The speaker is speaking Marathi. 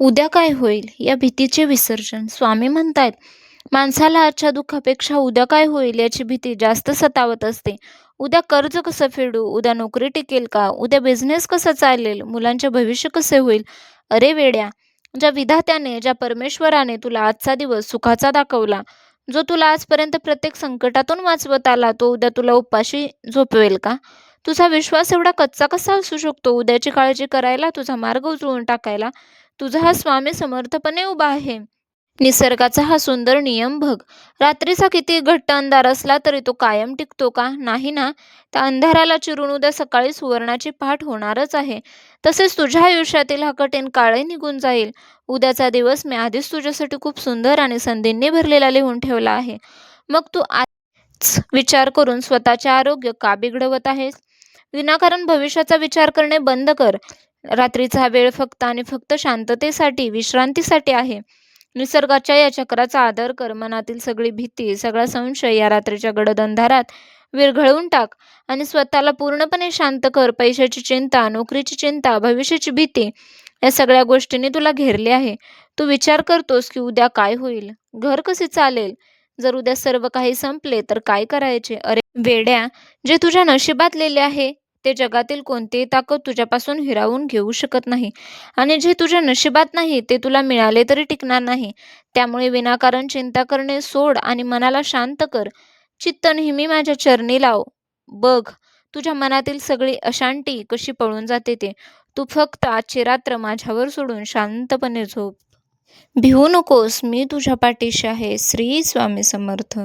उद्या काय होईल या भीतीचे विसर्जन. स्वामी म्हणतायत, माणसाला आजच्या दुःखापेक्षा उद्या काय होईल याची भीती जास्त सतावत असते. उद्या कर्ज कसं फेडू? उद्या नोकरी टिकेल का? उद्या बिझनेस कसा चालेल? मुलांचे भविष्य कसे होईल? अरे वेड्या, ज्या विधात्याने, ज्या परमेश्वराने तुला आजचा दिवस सुखाचा दाखवला, जो तुला आजपर्यंत प्रत्येक संकटातून वाचवत आला, तो उद्या तुला उपाशी झोपवेल का? तुझा विश्वास एवढा कच्चा कसा असू शकतो उद्याची काळजी करायला, तुझा मार्ग उजळून टाकायला? तुझा हा स्वामी समर्थपणे उभा आहे. निसर्गाचा हा सुंदर नियम बघ. रात्रीचा किती घट्ट अंधार असला तरी तो कायम टिकतो का? नाही ना. त्या अंधाराला चिरून उद्या सकाळी सुवर्णाची पहाट होणारच आहे. तसेच तुझ्या आयुष्यातील हा कठीण काळही निघून जाईल. उद्याचा दिवस मी आधीच तुझ्यासाठी खूप सुंदर आणि संधींनी भरलेला लिहून ठेवला आहे. मग तू आजच विचार करून स्वतःचे आरोग्य का बिघडवत आहेस? विनाकारण भविष्याचा विचार करणे बंद कर. रात्रीचा हा वेळ फक्त आणि फक्त शांततेसाठी, विश्रांतीसाठी आहे. निसर्गाच्या या चक्राचा आदर कर. मनातील सगळी भीती, सगळा संशय या रात्रीच्या गडद अंधारात विरघळवून टाक आणि स्वतःला पूर्णपणे शांत कर. पैशाची चिंता, नोकरीची चिंता, भविष्याची भीती या सगळ्या गोष्टींनी तुला घेरले आहे. तू विचार करतोस की उद्या काय होईल? घर कसे चालेल? जर उद्या सर्व काही संपले तर काय करायचे? अरे वेड्या, जे तुझ्या नशिबात लिहिले आहे ते जगातील कोणतीही ताकद तुझ्यापासून हिरावून घेऊ शकत नाही. आणि जे तुझ्या नशिबात नाही ते तुला मिळाले तरी टिकणार नाही. त्यामुळे विनाकारण चिंता करणे सोड आणि मनाला शांत कर. चित्त नेहमी माझ्या चरणी लाव. बघ, तुझ्या मनातील सगळी अशांती कशी पळून जाते ते. तू फक्त आजची रात्र माझ्यावर सोडून शांतपणे झोप. भिवू नकोस, मी तुझ्या पाठीशी आहे. श्री स्वामी समर्थ.